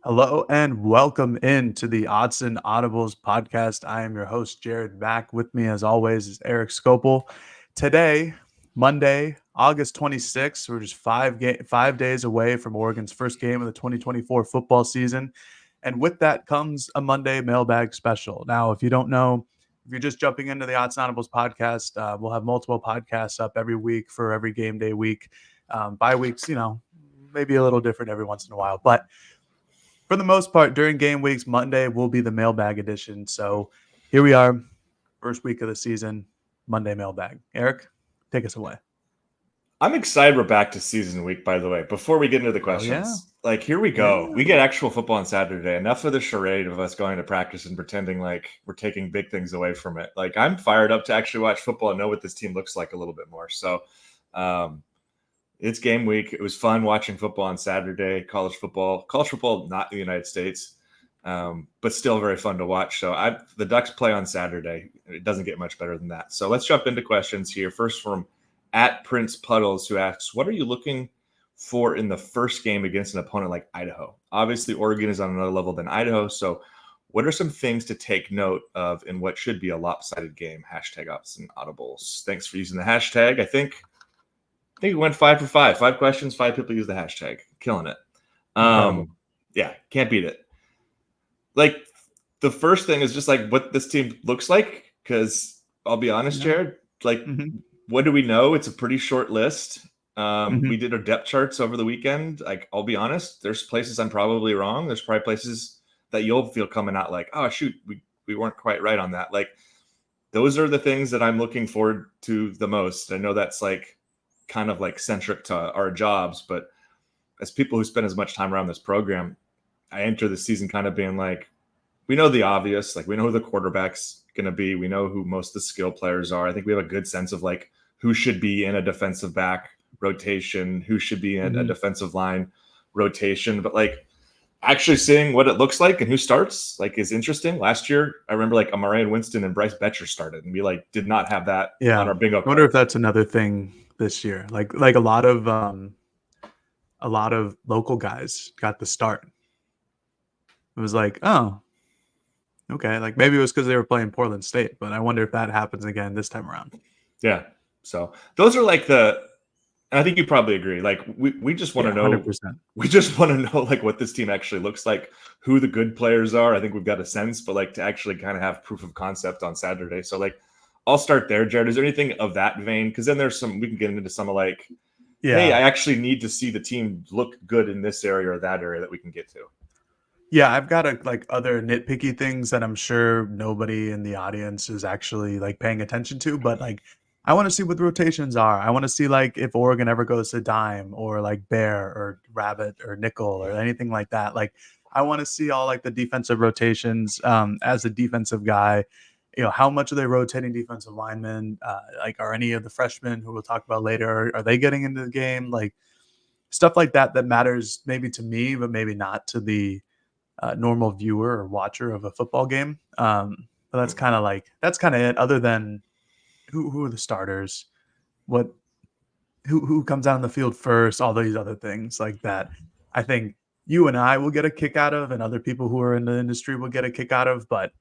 Hello and welcome into the Autzen Audibles podcast. I am your host, Jared. Back with me, as always, is Erik Skopil. Today, Monday, August 26th, we're just 5 days away from Oregon's first game of the 2024 football season. And with that comes a Monday Mailbag special. Now, if you don't know, if you're just jumping into the Autzen Audibles podcast, we'll have multiple podcasts up every week for every game day week. Bye weeks, maybe a little different every once in a while. But for the most part, during game weeks, Monday will be the mailbag edition. So here we are, first week of the season, Monday mailbag. Erik, take us away. I'm excited we're back to season week, by the way. Before we get into the questions, here we go. Yeah. We get actual football on Saturday. Enough of the charade of us going to practice and pretending like we're taking big things away from it. Like, I'm fired up to actually watch football and know what this team looks like a little bit more. So it's game week. It was fun watching football on Saturday, college football, not in the United States, but still very fun to watch. So the Ducks play on Saturday. It doesn't get much better than that. So let's jump into questions here. First from at Prince Puddles, who asks, what are you looking for in the first game against an opponent like Idaho? Obviously, Oregon is on another level than Idaho. So what are some things to take note of in what should be a lopsided game? Hashtag Autzen Audibles. Thanks for using the hashtag. I think we went 5 for 5. 5 questions, 5 people use the hashtag. Killing it. Yeah, can't beat it. Like, the first thing is just like what this team looks like, because I'll be honest, Jared, what do we know? It's a pretty short list. We did our depth charts over the weekend. Like, I'll be honest, there's places I'm probably wrong. There's probably places that you'll feel coming out like, oh, shoot, we weren't quite right on that. Like, those are the things that I'm looking forward to the most. I know that's like kind of like centric to our jobs, but as people who spend as much time around this program, I enter the season kind of being like, we know the obvious, like we know who the quarterback's going to be. We know who most of the skill players are. I think we have a good sense of like who should be in a defensive back rotation, who should be in a defensive line rotation, but like actually seeing what it looks like and who starts like is interesting. Last year, I remember like Amarian Winston and Bryce Betcher started, and we like did not have that on our bingo card. I wonder if that's another thing this year. Like a lot of local guys got the start. It was like, oh, okay. Like maybe it was because they were playing Portland State, but I wonder if that happens again this time around. Yeah. So those are like and I think you probably agree. Like we just want to know. 100%. We just want to know like what this team actually looks like, who the good players are. I think we've got a sense, but like to actually kind of have proof of concept on Saturday. So like, I'll start there, Jared. Is there anything of that vein? Because then there's we can get into some of like, hey, I actually need to see the team look good in this area or that area that we can get to. Yeah, I've got other nitpicky things that I'm sure nobody in the audience is actually like paying attention to, but like I want to see what the rotations are. I want to see like if Oregon ever goes to dime or like bear or rabbit or nickel or anything like that. Like I want to see all like the defensive rotations. As a defensive guy, how much are they rotating defensive linemen? Like are any of the freshmen who we'll talk about later, are they getting into the game? Like stuff like that matters maybe to me, but maybe not to the normal viewer or watcher of a football game. But that's kind of it. Other than who are the starters, who comes out on the field first, all these other things like that. I think you and I will get a kick out of, and other people who are in the industry will get a kick out of. But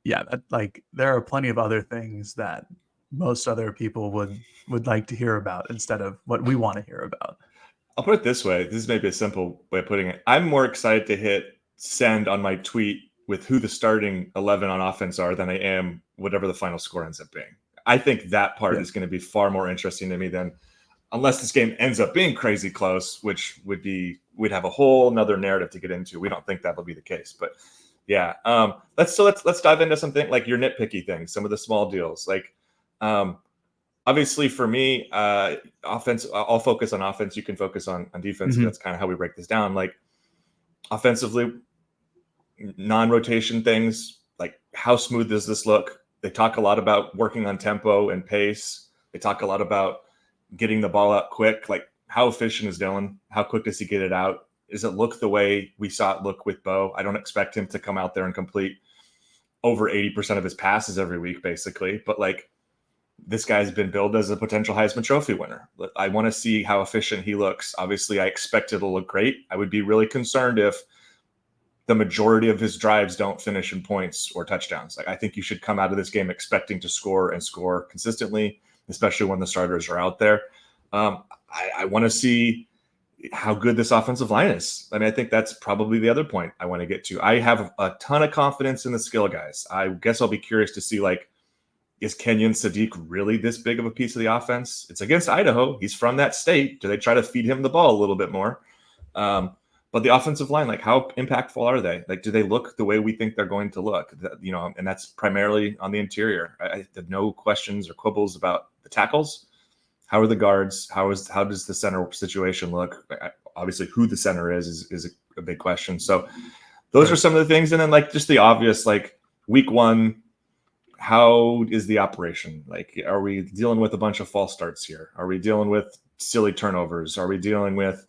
there are plenty of other things that most other people would like to hear about instead of what we want to hear about. I'll put it this way. This is maybe a simple way of putting it. I'm more excited to hit send on my tweet with who the starting 11 on offense are than I am whatever the final score ends up being. I think that part is going to be far more interesting to me than, unless this game ends up being crazy close, which we'd have a whole nother narrative to get into. We don't think that'll be the case, but yeah. Let's dive into something like your nitpicky things, some of the small deals. Like, obviously, for me, offense. I'll focus on offense. You can focus on defense. That's kind of how we break this down. Like, offensively, non-rotation things. Like, how smooth does this look? They talk a lot about working on tempo and pace. They talk a lot about getting the ball out quick. Like, how efficient is Dylan? How quick does he get it out? Does it look the way we saw it look with Bo? I don't expect him to come out there and complete over 80% of his passes every week, basically. But like, this guy's been billed as a potential Heisman Trophy winner. I want to see how efficient he looks. Obviously, I expect it'll look great. I would be really concerned if the majority of his drives don't finish in points or touchdowns. Like, I think you should come out of this game expecting to score and score consistently, especially when the starters are out there. I want to see how good this offensive line is. I mean, I think that's probably the other point I want to get to. I have a ton of confidence in the skill guys. I guess I'll be curious to see, like, is Kenyon Sadiq really this big of a piece of the offense? It's against Idaho. He's from that state. Do they try to feed him the ball a little bit more? But the offensive line, like, how impactful are they? Like, do they look the way we think they're going to look? And that's primarily on the interior. I have no questions or quibbles about the tackles. How are the guards? How does the center situation look? Obviously, who the center is a big question. So those are some of the things. And then, like, just the obvious, like, week one, how is the operation? Like, are we dealing with a bunch of false starts here? Are we dealing with silly turnovers? Are we dealing with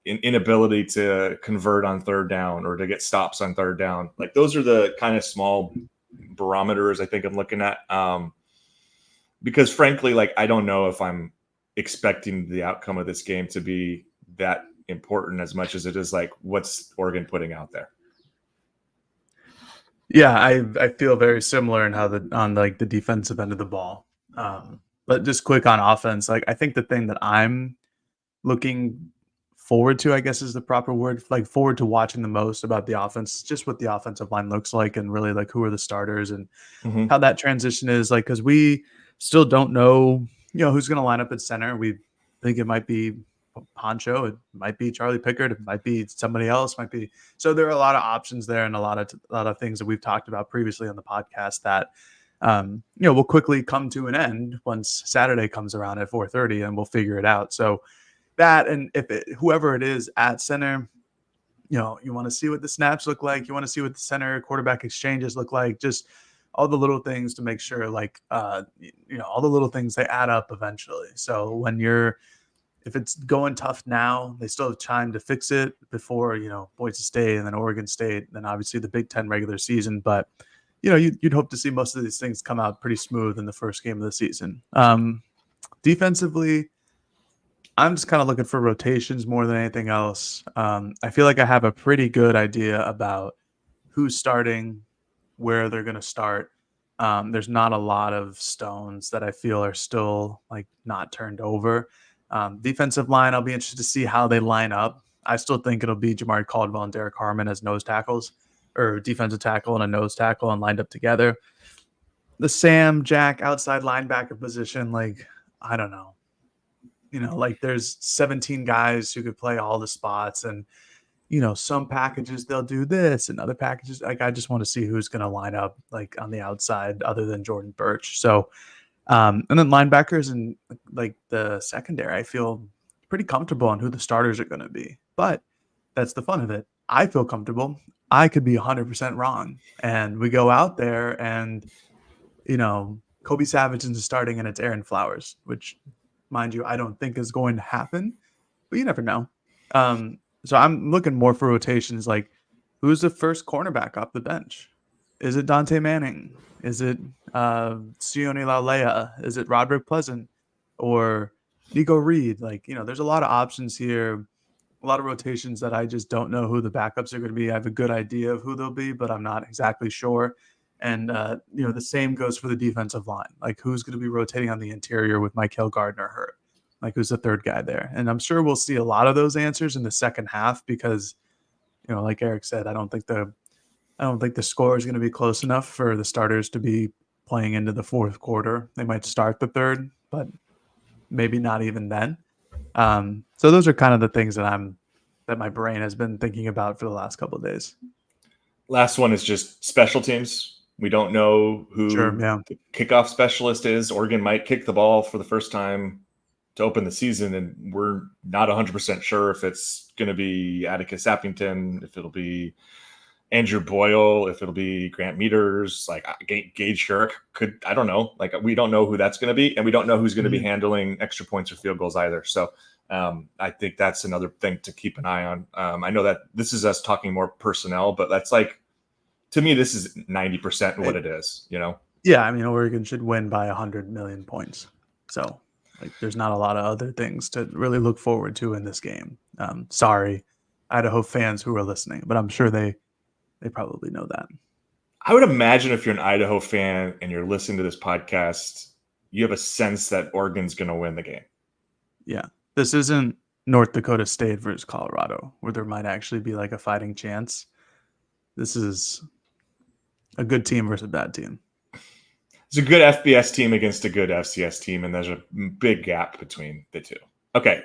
inability to convert on third down or to get stops on third down? Like, those are the kind of small barometers I think I'm looking at. Because frankly, like, I don't know if I'm expecting the outcome of this game to be that important as much as it is like, what's Oregon putting out there? Yeah, I feel very similar in how on the defensive end of the ball. But just quick on offense, like, I think the thing that I'm looking forward to, I guess is the proper word, like, forward to watching the most about the offense, just what the offensive line looks like, and really, like, who are the starters and how that transition is, like, because we still don't know, who's going to line up at center. We think it might be Poncho, it might be Charlie Pickard, it might be somebody else, so there are a lot of options there, and a lot of things that we've talked about previously on the podcast that will quickly come to an end once Saturday comes around at 4:30, and we'll figure it out. So that, and whoever it is at center, you want to see what the snaps look like, you want to see what the center quarterback exchanges look like, just all the little things to make sure, like, all the little things, they add up eventually. So if it's going tough now, they still have time to fix it before, Boise State and then Oregon State, and then obviously the Big Ten regular season. But, you'd hope to see most of these things come out pretty smooth in the first game of the season. Defensively, I'm just kind of looking for rotations more than anything else. I feel like I have a pretty good idea about who's starting, where they're going to start. There's not a lot of stones that I feel are still, like, not turned over. Defensive line, I'll be interested to see how they line up. I still think it'll be Jamari Caldwell and Derek Harmon as nose tackles, or defensive tackle and a nose tackle, and lined up together. The Sam Jack outside linebacker position, like, I don't know. Like, there's 17 guys who could play all the spots, and some packages they'll do this, and other packages, like, I just want to see who's going to line up, like, on the outside other than Jordan Birch. So and then linebackers and, like, the secondary, I feel pretty comfortable on who the starters are going to be. But that's the fun of it. I feel comfortable. I could be 100% wrong. And we go out there and, Kobe Savage is starting and it's Aaron Flowers, which, mind you, I don't think is going to happen. But you never know. So I'm looking more for rotations, like, who's the first cornerback off the bench? Is it Dante Manning? Is it Sione Laulea? Is it Roderick Pleasant or Nico Reed? Like, there's a lot of options here, a lot of rotations that I just don't know who the backups are going to be. I have a good idea of who they'll be, but I'm not exactly sure. And, the same goes for the defensive line. Like, who's going to be rotating on the interior with Michael Gardner hurt? Like, who's the third guy there? And I'm sure we'll see a lot of those answers in the second half because, like Erik said, I don't think the score is going to be close enough for the starters to be playing into the fourth quarter. They might start the third, but maybe not even then. So those are kind of the things that my brain has been thinking about for the last couple of days. Last one is just special teams. We don't know who the kickoff specialist is. Oregon might kick the ball for the first time to open the season, and we're not 100% sure if it's going to be Atticus Appington, if it'll be Andrew Boyle, if it'll be Grant Meters, like Gage Shirk I don't know. Like, we don't know who that's going to be, and we don't know who's going to be handling extra points or field goals either. So I think that's another thing to keep an eye on. I know that this is us talking more personnel, but that's, like, to me, this is 90% what it is, Yeah, I mean, Oregon should win by 100 million points. So, like, there's not a lot of other things to really look forward to in this game. Sorry, Idaho fans who are listening, but I'm sure they probably know that. I would imagine if you're an Idaho fan and you're listening to this podcast, you have a sense that Oregon's going to win the game. Yeah, this isn't North Dakota State versus Colorado, where there might actually be like a fighting chance. This is a good team versus a bad team. It's a good FBS team against a good FCS team, and there's a big gap between the two. Okay,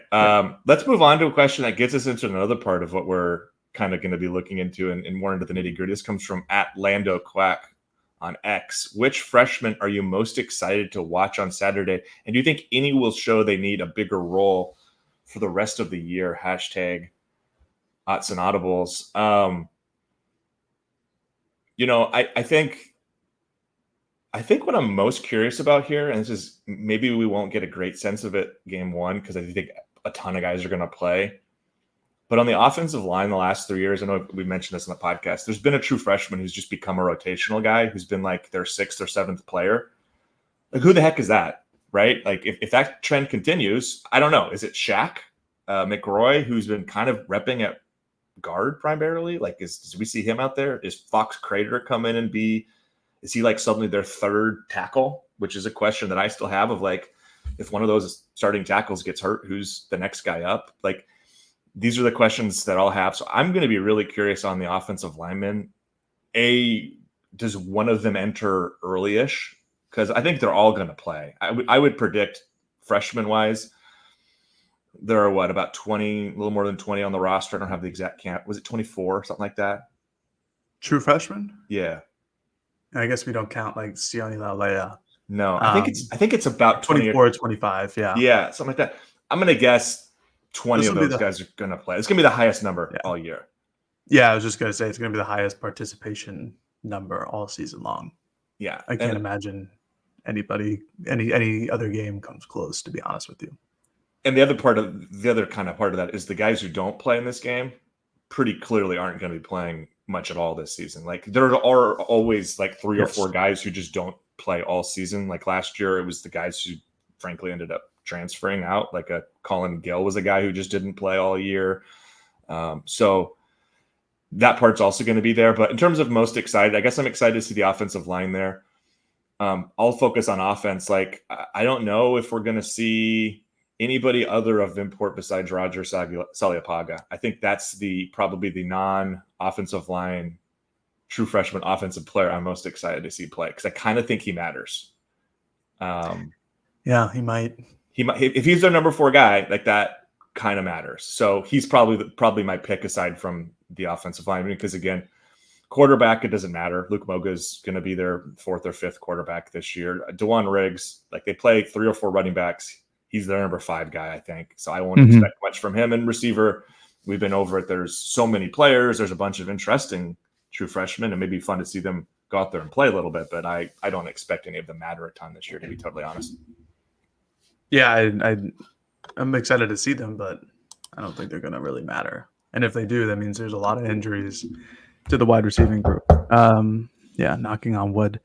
let's move on to a question that gets us into another part of what we're kind of going to be looking into and more into the nitty-gritty. This comes from @LandoQuack on X. Which freshman are you most excited to watch on Saturday? And do you think any will show they need a bigger role for the rest of the year? Hashtag Autzen Audibles. I think what I'm most curious about here, and this is maybe we won't get a great sense of it game one because I think a ton of guys are going to play. But on the offensive line the last 3 years, I know we mentioned this on the podcast, there's been a true freshman who's just become a rotational guy who's been like their 6th or 7th player. Like, who the heck is that, right? Like, if that trend continues, I don't know. Is it Shaq McRoy, who's been kind of repping at guard primarily? Like, do we see him out there? Is Fox Crater come in and be – is he like suddenly their 3rd tackle, which is a question that I still have of like, if one of those starting tackles gets hurt, who's the next guy up? Like, these are the questions that I'll have. So I'm going to be really curious on the offensive linemen. Does one of them enter early-ish? Because I think they're all going to play. I would predict freshman-wise, there are about 20, a little more than 20 on the roster. I don't have the exact count. Was it 24, something like that? True freshman? Yeah. I guess we don't count like Sione Laulea. No, I think it's about 24 or 25. Yeah. Yeah, something like that. I'm going to guess 20 of those guys are going to play. It's going to be the highest number all year. Yeah, I was just going to say it's going to be the highest participation number all season long. Yeah. I can't imagine any other game comes close, to be honest with you. And the other kind of part of that is the guys who don't play in this game pretty clearly aren't going to be playing much at all this season. Like, there are always like 3 or 4 guys who just don't play all season. Like last year, it was the guys who frankly ended up transferring out. Like a Colin Gill was a guy who just didn't play all year. So that part's also going to be there. But in terms of most excited, I guess I'm excited to see the offensive line there. I'll focus on offense. Like, I don't know if we're going to see anybody other of import besides Roger Saliapaga. I think that's probably the non-offensive line true freshman offensive player I'm most excited to see play, because I kind of think he matters. Yeah, he might. If he's their number 4 guy, like, that kind of matters. So he's probably my pick aside from the offensive line, because again, quarterback, it doesn't matter. Luke Moga is going to be their 4th or 5th quarterback this year. DeJuan Riggs, like, they play 3 or 4 running backs. He's their number 5 guy, I think. So I won't expect much from him. And receiver, we've been over it. There's so many players. There's a bunch of interesting true freshmen, and maybe fun to see them go out there and play a little bit. But I don't expect any of them matter a ton this year, to be totally honest. Yeah, I'm excited to see them, but I don't think they're going to really matter. And if they do, that means there's a lot of injuries to the wide receiving group. Knocking on wood.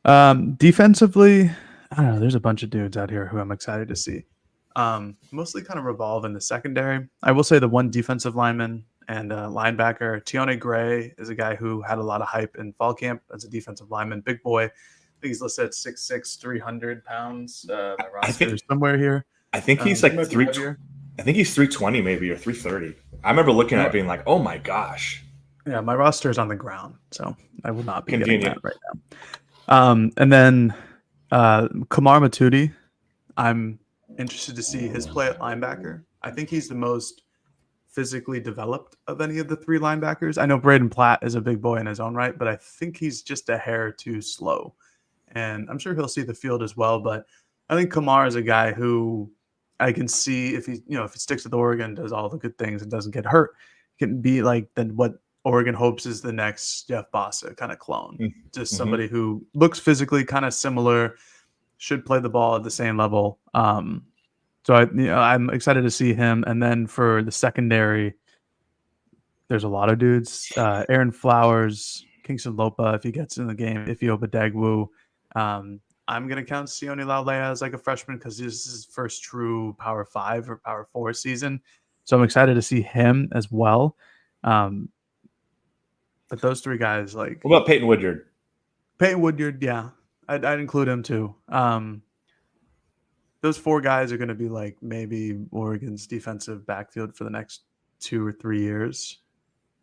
Defensively, I don't know. There's a bunch of dudes out here who I'm excited to see. Mostly kind of revolve in the secondary. I will say the one defensive lineman and linebacker, Tione Gray, is a guy who had a lot of hype in fall camp as a defensive lineman. Big boy. I think he's listed at 6'6", 300 pounds. My roster is somewhere here. I think he's like 3. I think he's 320 maybe, or 330. I remember looking at it being like, oh my gosh. Yeah, my roster is on the ground, so I will not be getting that right now. And then Kamar Matudi, I'm interested to see his play at linebacker. I think he's the most physically developed of any of the 3 linebackers. I know Braden Platt is a big boy in his own right, but I think he's just a hair too slow. And I'm sure he'll see the field as well. But I think Kamar is a guy who I can see if he sticks with Oregon, does all the good things and doesn't get hurt, can be like what Oregon hopes is the next Jeff Bossa kind of clone. Just somebody who looks physically kind of similar, should play the ball at the same level. So I'm excited to see him. And then for the secondary, there's a lot of dudes. Aaron Flowers, Kingston Lopa, if he gets in the game, Ifeoma Dagwu. I'm going to count Sione Laulea as like a freshman because this is his first true Power 5 or Power 4 season. So I'm excited to see him as well. But those three guys, like... What about Peyton Woodyard? Peyton Woodyard, yeah. I'd include him too. Those four guys are going to be like maybe Oregon's defensive backfield for the next 2 or 3 years.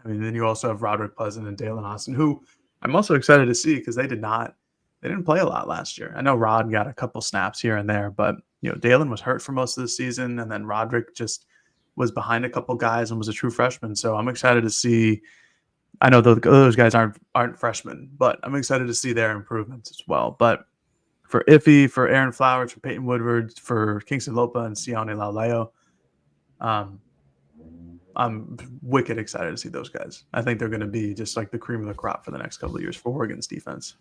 I mean, then you also have Roderick Pleasant and Dalen Austin, who I'm also excited to see because they didn't play a lot last year. I know Rod got a couple snaps here and there, but Dalen was hurt for most of the season, and then Roderick just was behind a couple guys and was a true freshman. So I'm excited to see. I know those guys aren't freshmen, but I'm excited to see their improvements as well. But for Iffy, for Aaron Flowers, for Peyton Woodward, for Kingston Lopa, and Sione Laulea, I'm wicked excited to see those guys. I think they're going to be just like the cream of the crop for the next couple of years for Oregon's defense.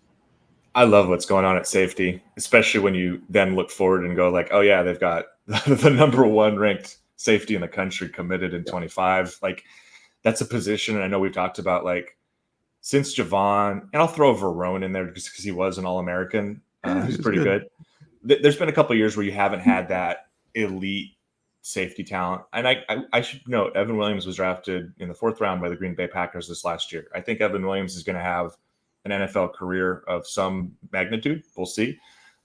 I love what's going on at safety, especially when you then look forward and go like, oh yeah, they've got the number 1 ranked safety in the country committed in 25. Like that's a position. And I know we've talked about like since Javon, and I'll throw Verone in there just because he was an All-American. He's pretty good. There's been a couple of years where you haven't had that elite safety talent. And I should note, Evan Williams was drafted in the 4th round by the Green Bay Packers this last year. I think Evan Williams is going to have an NFL career of some magnitude. We'll see.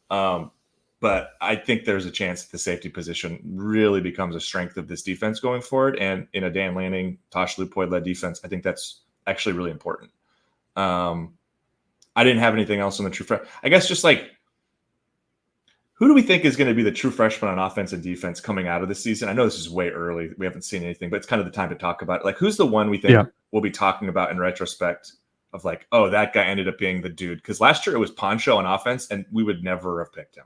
But I think there's a chance that the safety position really becomes a strength of this defense going forward. And in a Dan Lanning, Tosh Lupoid-led defense, I think that's actually really important. I didn't have anything else on the true freshman. I guess just like, who do we think is going to be the true freshman on offense and defense coming out of the season? I know this is way early. We haven't seen anything, but it's kind of the time to talk about it. Like, who's the one we think we'll be talking about in retrospect of like, oh, that guy ended up being the dude? Because last year it was Poncho on offense, and we would never have picked him.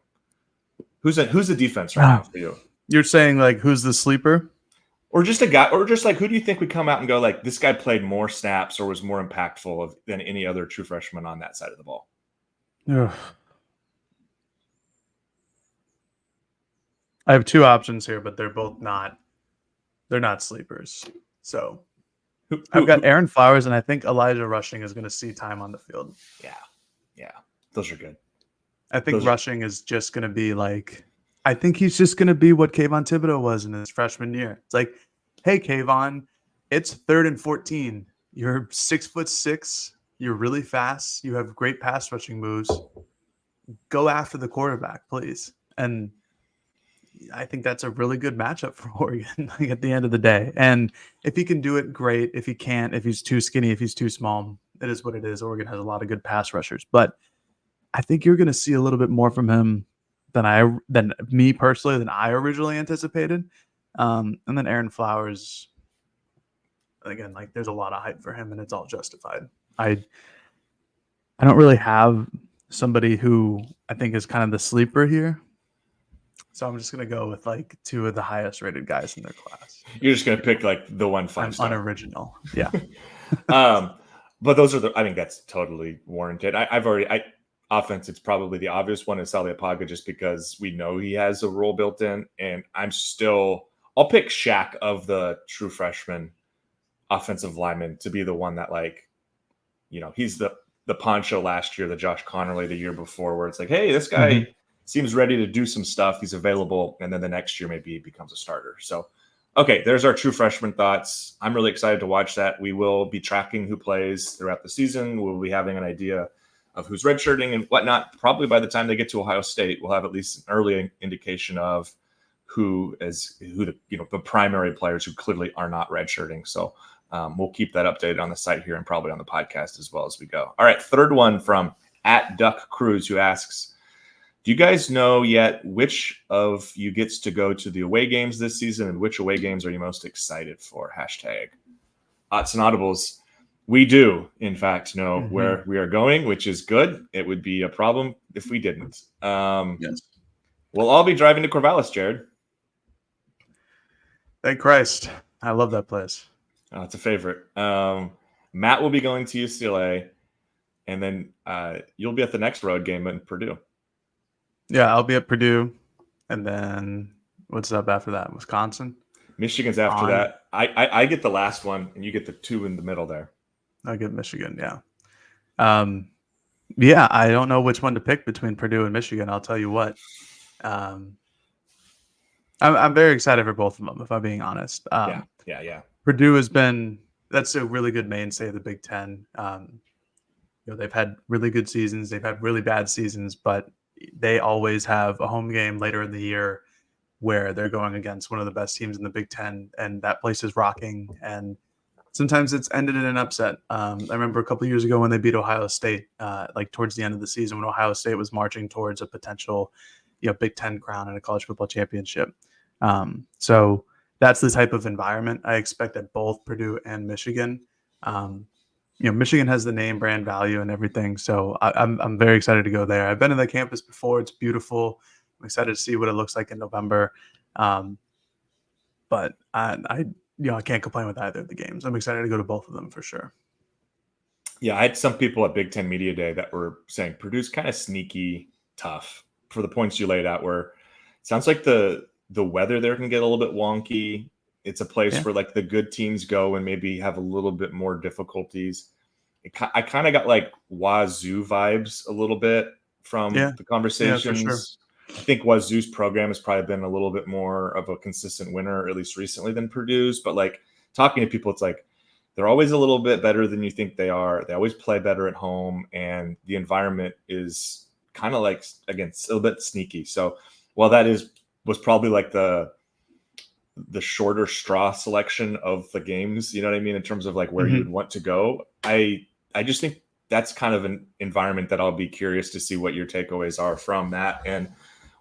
Who's the defense right now for you? You're saying like, who's the sleeper? Or just a guy, or just like, who do you think would come out and go like, this guy played more snaps or was more impactful than any other true freshman on that side of the ball? Ugh. I have 2 options here, but they're not sleepers. So I've got Aaron Flowers, and I think Elijah Rushing is going to see time on the field. Yeah. Those are good. I think Rushing is just going to be like, I think he's just going to be what Kayvon Thibodeau was in his freshman year. It's like, hey, Kayvon, it's 3rd and 14. You're 6'6". You're really fast. You have great pass rushing moves. Go after the quarterback, please. And I think that's a really good matchup for Oregon like at the end of the day. And if he can do it, great. If he can't, if he's too skinny, if he's too small, it is what it is. Oregon has a lot of good pass rushers. But I think you're going to see a little bit more from him than me personally, than I originally anticipated. And then Aaron Flowers, again, like there's a lot of hype for him, and it's all justified. I don't really have somebody who I think is kind of the sleeper here. So I'm just going to go with like 2 of the highest rated guys in their class. You're just going to pick like the 1 5-star. Unoriginal. Yeah. But those are I think that's totally warranted. Offense, it's probably the obvious one is Sally Apaga just because we know he has a role built in. And I'll pick Shaq of the true freshman offensive lineman to be the one that like, he's the Poncho last year, the Josh Connerly the year before, where it's like, hey, this guy seems ready to do some stuff. He's available. And then the next year, maybe he becomes a starter. So, okay, there's our true freshman thoughts. I'm really excited to watch that. We will be tracking who plays throughout the season. We'll be having an idea of who's redshirting and whatnot. Probably by the time they get to Ohio State, we'll have at least an early indication of who the primary players who clearly are not redshirting. So we'll keep that updated on the site here and probably on the podcast as well as we go. All right, third one from @DuckCruz, who asks, do you guys know yet which of you gets to go to the away games this season and which away games are you most excited for? Hashtag Autzen Audibles. We do, in fact, know where we are going, which is good. It would be a problem if we didn't. Yes. We'll all be driving to Corvallis, Jared. Thank Christ. I love that place. Oh, it's a favorite. Matt will be going to UCLA, and then you'll be at the next road game in Purdue. Yeah, I'll be at Purdue, and then what's up after that? Wisconsin? Michigan's after that. I get the last one, and you get the 2 in the middle there. I get Michigan, yeah. Yeah, I don't know which one to pick between Purdue and Michigan. I'll tell you what. I'm very excited for both of them, if I'm being honest. Yeah. Purdue has been that's a really good mainstay of the Big Ten. They've had really good seasons, they've had really bad seasons, but they always have a home game later in the year where they're going against one of the best teams in the Big Ten, and that place is rocking. And sometimes it's ended in an upset. I remember a couple of years ago when they beat Ohio State, like towards the end of the season when Ohio State was marching towards a potential, Big Ten crown and a college football championship. So that's the type of environment I expect at both Purdue and Michigan. Michigan has the name brand value and everything, so I'm very excited to go there. I've been to the campus before; it's beautiful. I'm excited to see what it looks like in November. But I can't complain with either of the games. I'm excited to go to both of them for sure. Yeah, I had some people at Big Ten Media Day that were saying Purdue's kind of sneaky tough for the points you laid out, where it sounds like the weather there can get a little bit wonky. It's a place where like the good teams go and maybe have a little bit more difficulties. I kind of got like Wazoo vibes a little bit from the conversations. Yeah, for sure. I think Wazoo's program has probably been a little bit more of a consistent winner, at least recently, than Purdue's. But like talking to people, it's like they're always a little bit better than you think they are. They always play better at home, and the environment is kind of like, again, a little bit sneaky. So while that was probably like the shorter straw selection of the games, you know what I mean, in terms of like where you would want to go, I just think that's kind of an environment that I'll be curious to see what your takeaways are from that. And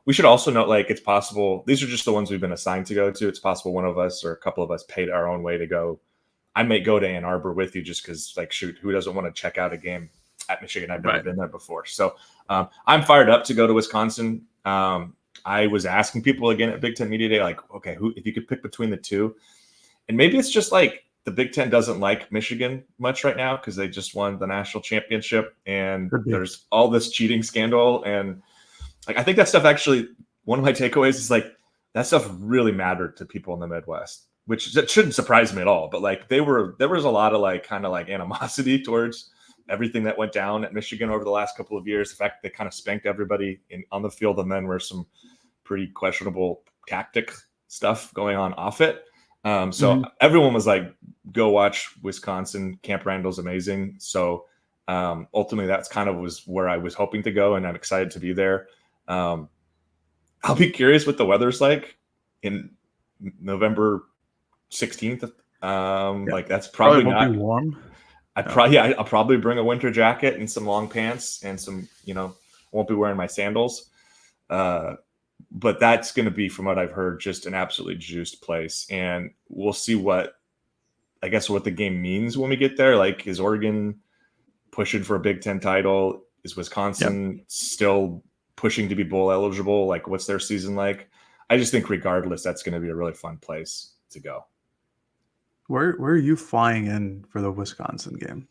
we should also note, like, it's possible these are just the ones we've been assigned to go to. It's possible one of us or a couple of us paid our own way to go. I may go to Ann Arbor with you just because, like, shoot, who doesn't want to check out a game at Michigan? I've never been there before. So I'm fired up to go to Wisconsin. I was asking people again at Big Ten Media Day, like, okay, if you could pick between the two, and maybe it's just like the Big Ten doesn't like Michigan much right now because they just won the national championship and there's all this cheating scandal. And like, I think that stuff actually, one of my takeaways is like that stuff really mattered to people in the Midwest, which that shouldn't surprise me at all. But like there was a lot of like kind of like animosity towards everything that went down at Michigan over the last couple of years. The fact that they kind of spanked everybody on the field, and then were some pretty questionable tactic stuff going on off it. So everyone was like, go watch Wisconsin. Camp Randall's amazing. So ultimately that's kind of was where I was hoping to go, and I'm excited to be there. I'll be curious what the weather's like in November 16th. Like that's probably not be warm. I'll probably bring a winter jacket and some long pants and some, won't be wearing my sandals. But that's going to be, from what I've heard, just an absolutely juiced place. And we'll see what the game means when we get there. Like, is Oregon pushing for a Big Ten title? Is Wisconsin still pushing to be bowl eligible? Like, what's their season like? I just think regardless, that's going to be a really fun place to go. Where are you flying in for the Wisconsin game?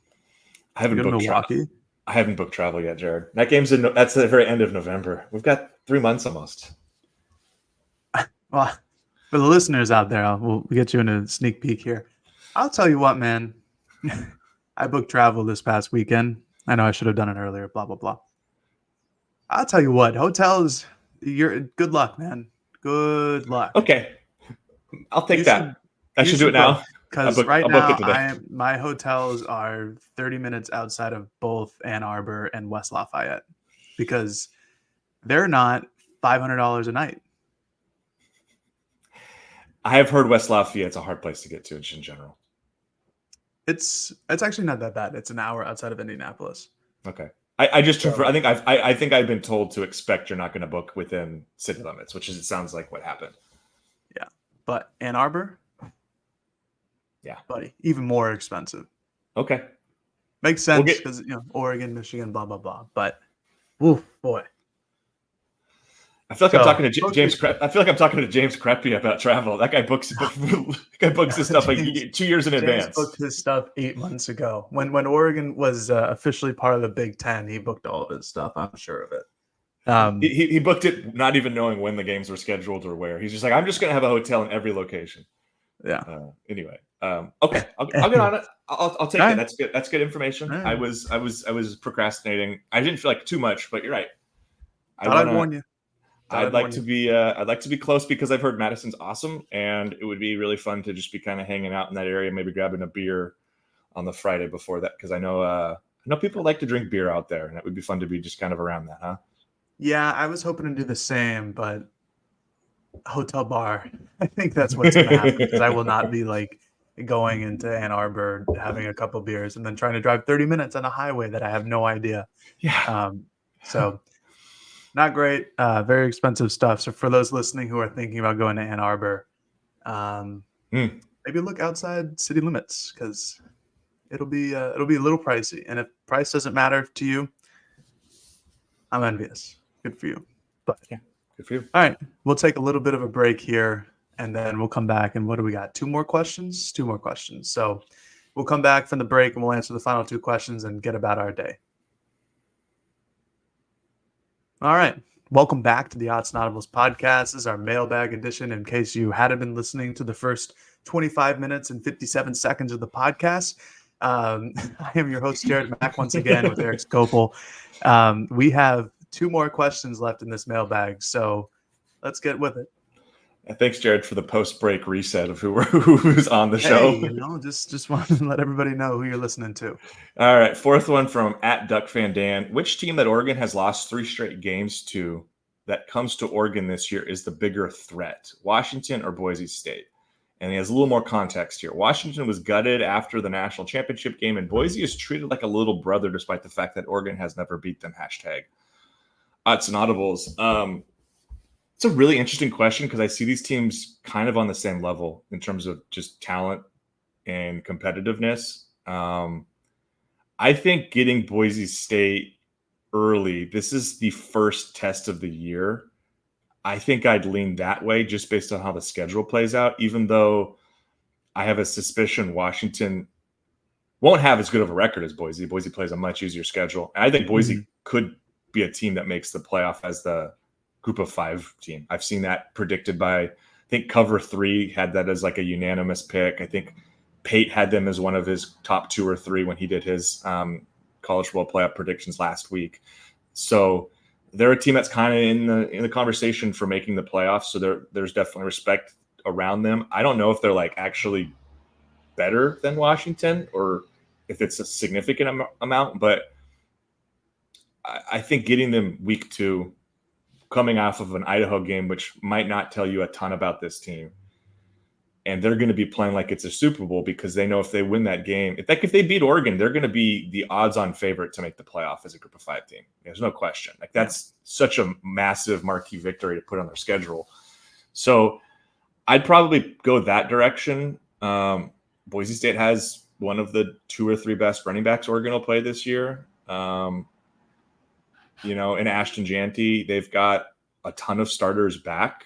I haven't booked Milwaukee. I haven't booked travel yet, Jared. That game's that's the very end of November. We've got 3 months almost. Well, for the listeners out there, we'll get you in a sneak peek here. I'll tell you what, man. I booked travel this past weekend. I know I should have done it earlier, blah, blah, blah. I'll tell you what, hotels, good luck, man. Good luck. Okay. I'll take that. I should do it now. Because right now, my hotels are 30 minutes outside of both Ann Arbor and West Lafayette because they're not $500 a night. I have heard West Lafayette's a hard place to get to in general. It's actually not that bad. It's an hour outside of Indianapolis. Okay. I think I've been told to expect you're not going to book within city limits, which is, it sounds like what happened. Yeah. But Ann Arbor? Yeah. Buddy, even more expensive. Okay. Makes sense because, Oregon, Michigan, blah, blah, blah. But, oof, boy. I feel like I'm talking to James. I feel like I'm talking to James Creppy about travel. That guy books his stuff like 2 years in advance. James booked his stuff 8 months ago. When Oregon was officially part of the Big Ten, he booked all of his stuff. I'm sure of it. He booked it not even knowing when the games were scheduled or where. He's just like, I'm just going to have a hotel in every location. Yeah. Anyway, okay, I'll get on it. I'll take it. That's good. That's good information. Right. I was procrastinating. I didn't feel like too much, but you're right. I'd warn you. I'd like to be close because I've heard Madison's awesome, and it would be really fun to just be kind of hanging out in that area, maybe grabbing a beer on the Friday before that, because I know people like to drink beer out there, and it would be fun to be just kind of around that, huh? Yeah, I was hoping to do the same, but hotel bar. I think that's what's going to happen because I will not be like going into Ann Arbor, having a couple beers, and then trying to drive 30 minutes on a highway that I have no idea. Yeah. So not great. Very expensive stuff. So for those listening who are thinking about going to Ann Arbor, maybe look outside city limits because it'll be a little pricey. And if price doesn't matter to you, I'm envious. Good for you. But yeah, good for you. All right, we'll take a little bit of a break here, and then we'll come back. And what do we got? Two more questions. So we'll come back from the break, and we'll answer the final two questions and get about our day. All right. Welcome back to the Autzen Audibles podcast. This is our mailbag edition. In case you hadn't been listening to the first 25 minutes and 57 seconds of the podcast, I am your host, Jared Mack, once again with Erik Skopil. We have two more questions left in this mailbag, so let's get with it. Thanks, Jared, for the post-break reset of who's on the show. Just want to let everybody know who you're listening to. All right, fourth one from @DuckFanDan. Which team that Oregon has lost 3 straight games to that comes to Oregon this year is the bigger threat, Washington or Boise State? And he has a little more context here. Washington was gutted after the national championship game, and Boise is treated like a little brother despite the fact that Oregon has never beat them. #Autzen Audibles. It's a really interesting question because I see these teams kind of on the same level in terms of just talent and competitiveness. I think getting Boise State early, this is the first test of the year. I think I'd lean that way just based on how the schedule plays out, even though I have a suspicion Washington won't have as good of a record as Boise. Boise plays a much easier schedule. And I think Boise could be a team that makes the playoff as the Group of 5 team. I've seen that predicted by, I think Cover 3 had that as like a unanimous pick. I think Pate had them as one of his top 2 or 3 when he did his college football playoff predictions last week. So they're a team that's kind of in the conversation for making the playoffs. So there's definitely respect around them. I don't know if they're like actually better than Washington or if it's a significant amount, but I think getting them week 2, coming off of an Idaho game, which might not tell you a ton about this team. And they're going to be playing like it's a Super Bowl because they know if they win that game, if they beat Oregon, they're going to be the odds-on favorite to make the playoff as a Group of 5 team. There's no question. Like that's such a massive marquee victory to put on their schedule. So I'd probably go that direction. Boise State has one of the 2 or 3 best running backs Oregon will play this year. In Ashton Janty, they've got a ton of starters back.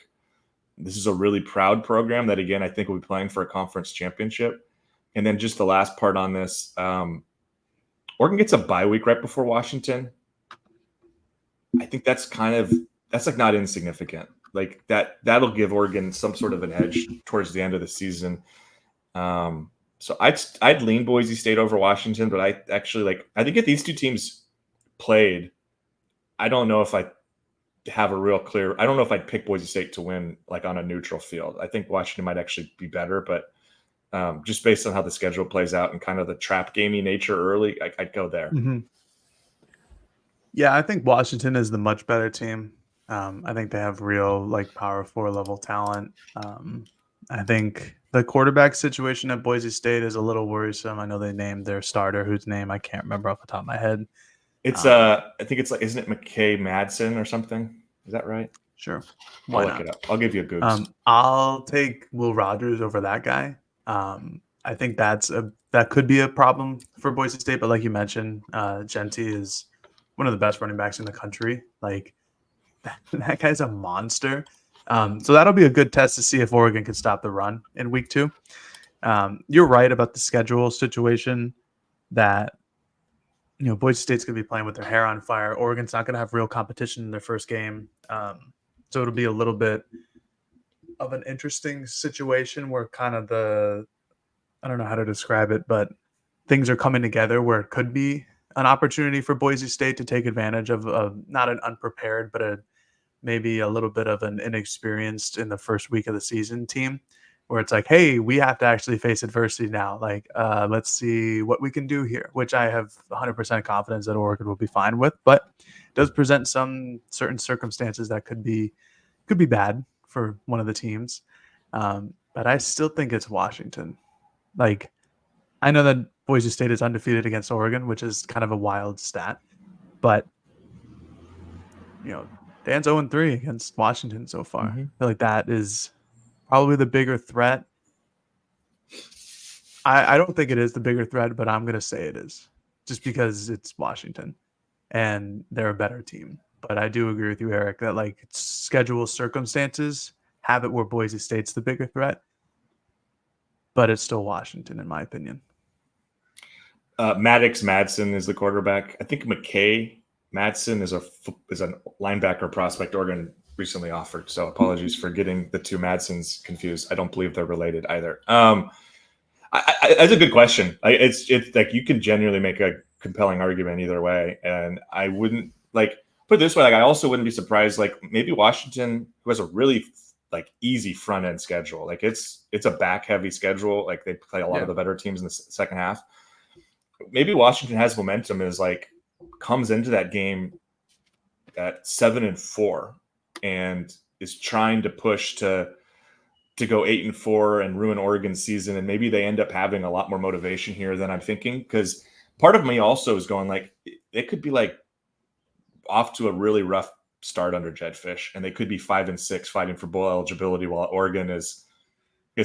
This is a really proud program that, again, I think will be playing for a conference championship. And then just the last part on this, Oregon gets a bye week right before Washington. I think that's like not insignificant. Like that'll give Oregon some sort of an edge towards the end of the season. So I'd lean Boise State over Washington, but I think if these two teams played, I don't know if I have a real clear. I don't know if I'd pick Boise State to win like on a neutral field. I think Washington might actually be better, but just based on how the schedule plays out and kind of the trap gamey nature early, I'd go there. Mm-hmm. Yeah, I think Washington is the much better team. I think they have real like Power 4 level talent. I think the quarterback situation at Boise State is a little worrisome. I know they named their starter, whose name I can't remember off the top of my head. It's I think it's like, isn't it McKay Madsen or something? Is that right? Sure. I'll look it up. I'll give you a Google. I'll take Will Rogers over that guy. I think that could be a problem for Boise State, but like you mentioned, Genty is one of the best running backs in the country. Like that guy's a monster. So that'll be a good test to see if Oregon can stop the run in week 2. You're right about the schedule situation that, Boise State's going to be playing with their hair on fire. Oregon's not going to have real competition in their first game. So it'll be a little bit of an interesting situation where kind of I don't know how to describe it, but things are coming together where it could be an opportunity for Boise State to take advantage of not an unprepared, but maybe a little bit of an inexperienced in the first week of the season team, where it's like, hey, we have to actually face adversity now. Like, let's see what we can do here, which I have 100% confidence that Oregon will be fine with, but it does present some certain circumstances that could be bad for one of the teams. But I still think it's Washington. Like, I know that Boise State is undefeated against Oregon, which is kind of a wild stat, but Dan's 0-3 against Washington so far. I feel like that is probably the bigger threat. I don't think it is the bigger threat, but I'm going to say it is just because it's Washington and they're a better team. But I do agree with you, Eric, that like schedule circumstances have it where Boise State's the bigger threat, but it's still Washington in my opinion. Maddox Madsen is the quarterback. I think McKay Madsen is a linebacker prospect Oregon recently offered. So apologies for getting the two Madsens confused. I don't believe they're related either. That's a good question. It's like you can genuinely make a compelling argument either way, and I wouldn't put it this way. Like I also wouldn't be surprised. Like maybe Washington, who has a really easy front end schedule. Like it's a back heavy schedule. Like they play a lot of the better teams in the second half. Maybe Washington has momentum, is comes into that game at 7-4 and is trying to push to go 8-4 and ruin Oregon's season. And maybe they end up having a lot more motivation here than I'm thinking. Because part of me also is going it could be off to a really rough start under Jedd Fisch, and they could be 5-6 fighting for bowl eligibility while Oregon is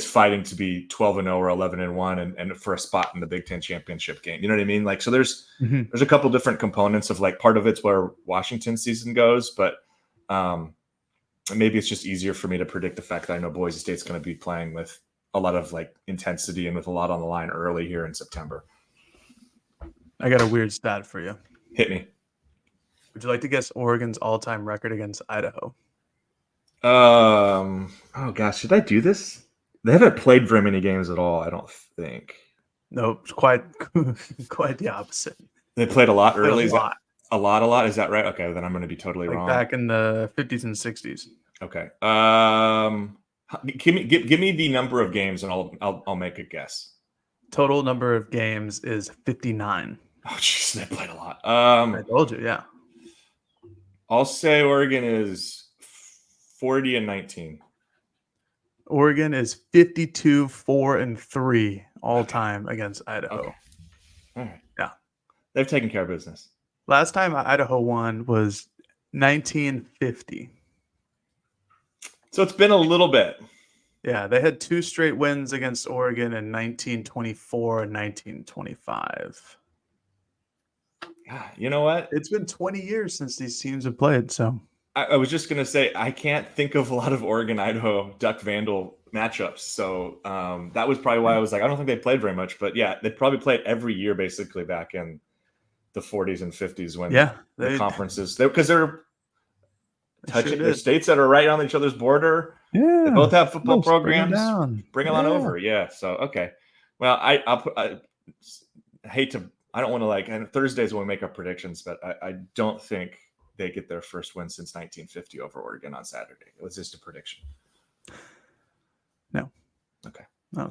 fighting to be 12-0 or 11-1 and for a spot in the Big Ten championship game. You know what I mean? So there's a couple different components of part of it's where Washington's season goes, but maybe it's just easier for me to predict the fact that I know Boise State's going to be playing with a lot of intensity and with a lot on the line early here in September. I got a weird stat for you. Hit me. Would you like to guess Oregon's all-time record against Idaho? Oh gosh, should I do this? They haven't played very many games at all, I don't think. No, quite the opposite. They played a lot early. A lot. Is that right? Okay, then I'm going to be totally wrong. Back in the 50s and 60s. Okay. Give me the number of games, and I'll make a guess. Total number of games is 59. Oh, jeez, they played a lot. I told you, yeah. I'll say Oregon is 40-19. Oregon is 52-4-3 all time against Idaho. Okay. All right. Yeah. They've taken care of business. Last time Idaho won was 1950. So it's been a little bit. Yeah, they had 2 straight wins against Oregon in 1924 and 1925. Yeah, you know what? It's been 20 years since these teams have played, so I was just going to say, I can't think of a lot of Oregon-Idaho Duck Vandal matchups. So that was probably why I was I don't think they played very much. But yeah, they probably played every year basically back in the 40s and 50s when the conferences, because they're touching the states that are right on each other's border. Yeah. They both have football programs. Bring them on over. Yeah. So, okay. Well, I hate to, I don't want to and Thursdays when we make our predictions, but I don't think they get their first win since 1950 over Oregon on Saturday. It was just a prediction. No. Okay. No,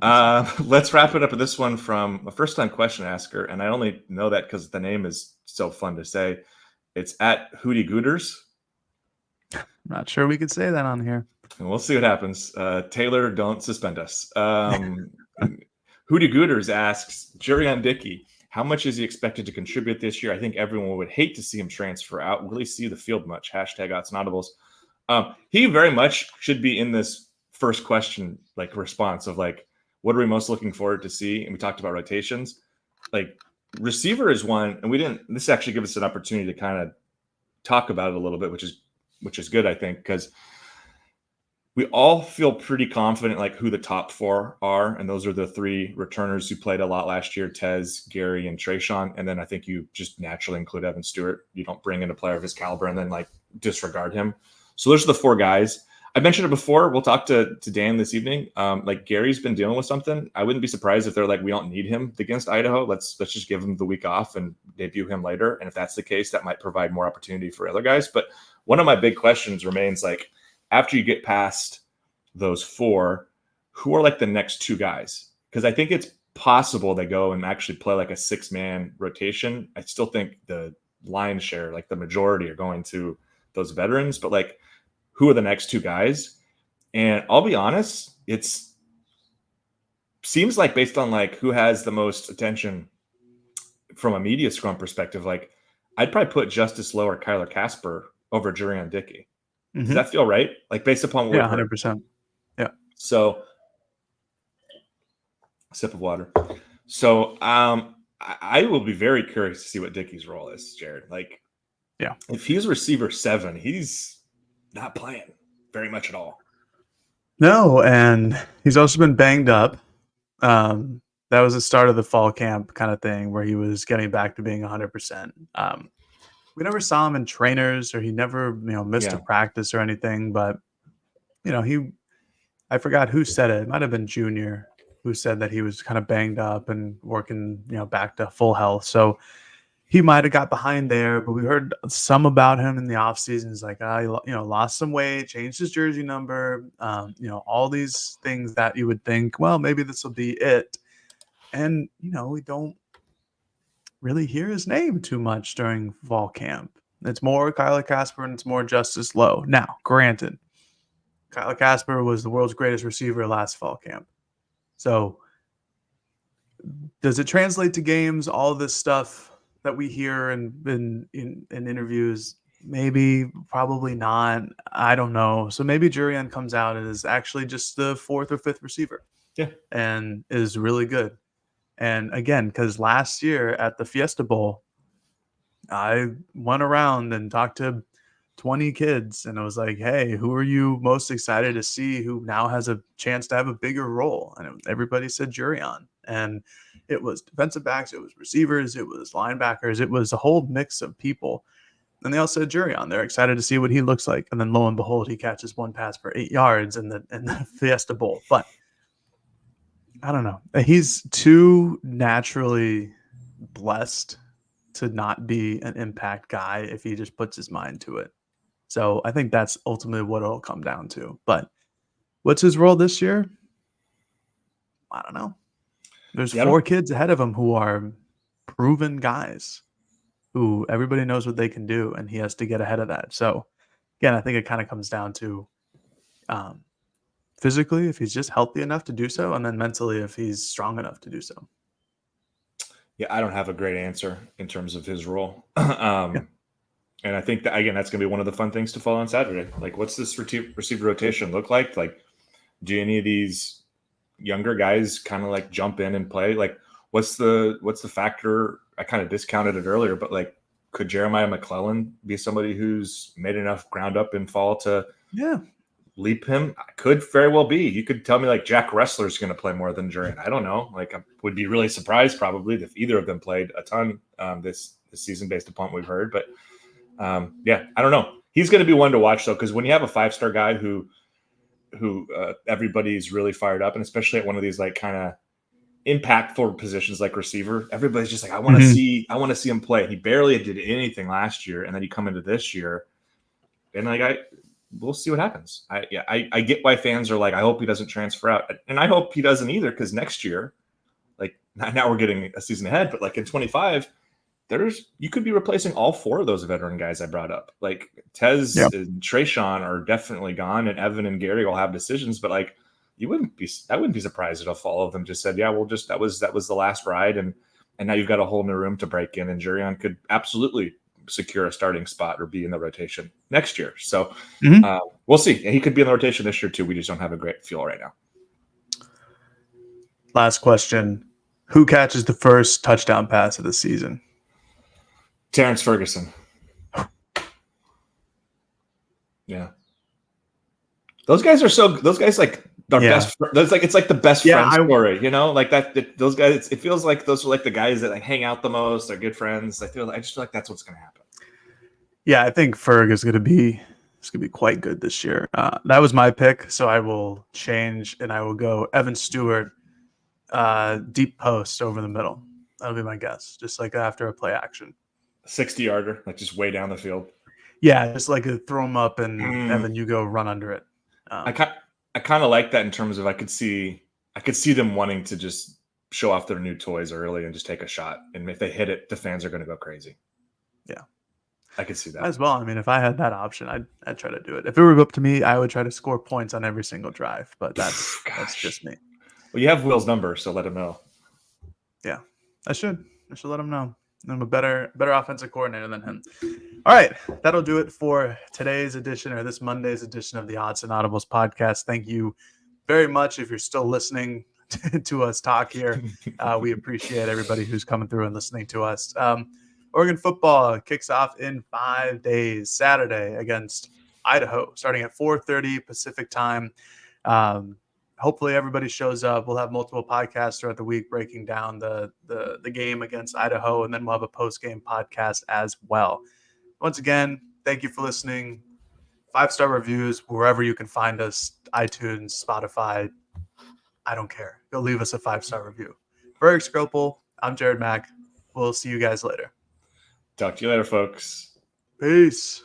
let's wrap it up with this one from a first-time question asker, and I only know that because the name is so fun to say. It's at Hootie Gooters. I'm not sure we could say that on here. And we'll see what happens. Taylor, don't suspend us. Hootie Gooters asks, Jurrion Dickey, how much is he expected to contribute this year? I think everyone would hate to see him transfer out. Will he see the field much? Hashtag Autzen Audibles. He very much should be in this first question, response of what are we most looking forward to see? And we talked about rotations. Receiver is one, and this actually gives us an opportunity to kind of talk about it a little bit, which is good, I think, because we all feel pretty confident who the top 4 are, and those are the 3 returners who played a lot last year: Tez, Gary, and Trayshawn. And then I think you just naturally include Evan Stewart. You don't bring in a player of his caliber and then disregard him. So those are the 4 guys. I mentioned it before. We'll talk to Dan this evening. Like Gary's been dealing with something. I wouldn't be surprised if they're like, we don't need him against Idaho. Let's just give him the week off and debut him later. And if that's the case, that might provide more opportunity for other guys. But one of my big questions remains, like, after you get past those 4, who are like the next 2 guys? Because I think it's possible they go and actually play like a 6-man rotation. I still think the lion's share, like the majority, are going to those veterans. But like, who are the next 2 guys? And I'll be honest, it's seems like based on like who has the most attention from a media scrum perspective, like I'd probably put Justice Lowe or Kyler Casper over Jurrion Dickey. Does that feel right? Like based upon what 100%. Yeah. So sip of water. So I will be very curious to see what Dickey's role is, Jared. Like, yeah, if he's receiver 7, he's not playing very much at all. No, and he's also been banged up. That was the start of the fall camp kind of thing where he was getting back to being 100%. We never saw him in trainers, or he never, missed a practice or anything. But, I forgot who said it. It might have been Junior who said that he was kind of banged up and working, back to full health. So he might have got behind there, but we heard some about him in the offseason. He's like, he lost some weight, changed his jersey number, all these things that you would think, well, maybe this will be it. And, we don't really hear his name too much during fall camp. It's more Kyler Casper and it's more Justice Lowe. Now, granted, Kyler Casper was the world's greatest receiver last fall camp. So does it translate to games, all this stuff that we hear in interviews? Maybe, probably not. I don't know. So maybe Jurrion comes out and is actually just the 4th or 5th receiver. Yeah. And is really good. And again, because last year at the Fiesta Bowl, I went around and talked to 20 kids and I was like, hey, who are you most excited to see who now has a chance to have a bigger role? And everybody said Jurrion. And it was defensive backs, it was receivers, it was linebackers, it was a whole mix of people. And they all said Jurrion. They're excited to see what he looks like. And then lo and behold, he catches 1 pass for 8 yards in the Fiesta Bowl. But I don't know. He's too naturally blessed to not be an impact guy if he just puts his mind to it. So I think that's ultimately what it'll come down to. But what's his role this year? I don't know. There's 4 kids ahead of him who are proven guys who everybody knows what they can do, and he has to get ahead of that. So again, I think it kind of comes down to physically, if he's just healthy enough to do so, and then mentally, if he's strong enough to do so. Yeah, I don't have a great answer in terms of his role. And I think that, again, that's going to be one of the fun things to follow on Saturday. Like, what's this receiver rotation look like? Like, do any of these younger guys kind of like jump in and play? Like, what's the factor? I kind of discounted it earlier, but like, could Jeremiah McClellan be somebody who's made enough ground up in fall to leap him? Could very well be. You could tell me like Jack Ressler's going to play more than Jurrion. I don't know. Like, I would be really surprised probably if either of them played a ton this season based upon what we've heard. But I don't know. He's going to be one to watch though, because when you have a 5-star guy who everybody's really fired up, and especially at one of these like kind of impactful positions like receiver, everybody's just like, I want to see him play. He barely did anything last year, and then you come into this year, and like we'll see what happens. I get why fans are like, I hope he doesn't transfer out, and I hope he doesn't either, because next year, like now we're getting a season ahead, but like in 25. You could be replacing all 4 of those veteran guys I brought up. Like Tez and Trayshawn are definitely gone, and Evan and Gary will have decisions. But like, I wouldn't be surprised if all of them just said, "Yeah, we'll just that was the last ride," and now you've got a whole new room to break in. And Jurrion could absolutely secure a starting spot or be in the rotation next year. So we'll see. He could be in the rotation this year too. We just don't have a great feel right now. Last question: who catches the first touchdown pass of the season? Terrence Ferguson. Yeah. Those guys like our best. It's like the best friend story, like that. Those guys, it feels like those are like the guys that like hang out the most. They're good friends. I just feel like that's what's going to happen. Yeah, I think Ferg is going to be It's going to be quite good this year. That was my pick, so I will change, and I will go Evan Stewart, deep post over the middle. That'll be my guess, just like after a play action. 60-yarder, like just way down the field. Yeah, just like throw him up, and Evan, you go run under it. I kind of like that in terms of I could see them wanting to just show off their new toys early and just take a shot. And if they hit it, the fans are going to go crazy. Yeah. I could see that as well. I mean, if I had that option, I'd try to do it. If it were up to me, I would try to score points on every single drive, but that's just me. Well, you have Will's number, so let him know. Yeah, I should let him know. I'm a better offensive coordinator than him. All right, that'll do it for today's edition, or this Monday's edition of the Autzen Audibles podcast. Thank you very much if you're still listening to us talk here. We appreciate everybody who's coming through and listening to us. Oregon football kicks off in 5 days, Saturday against Idaho, starting at 4:30 Pacific time. Hopefully everybody shows up. We'll have multiple podcasts throughout the week breaking down the game against Idaho, and then we'll have a post-game podcast as well. Once again, thank you for listening. 5-star reviews wherever you can find us, iTunes, Spotify. I don't care. Go leave us a 5-star review. For Erik Skopil, I'm Jared Mack. We'll see you guys later. Talk to you later, folks. Peace.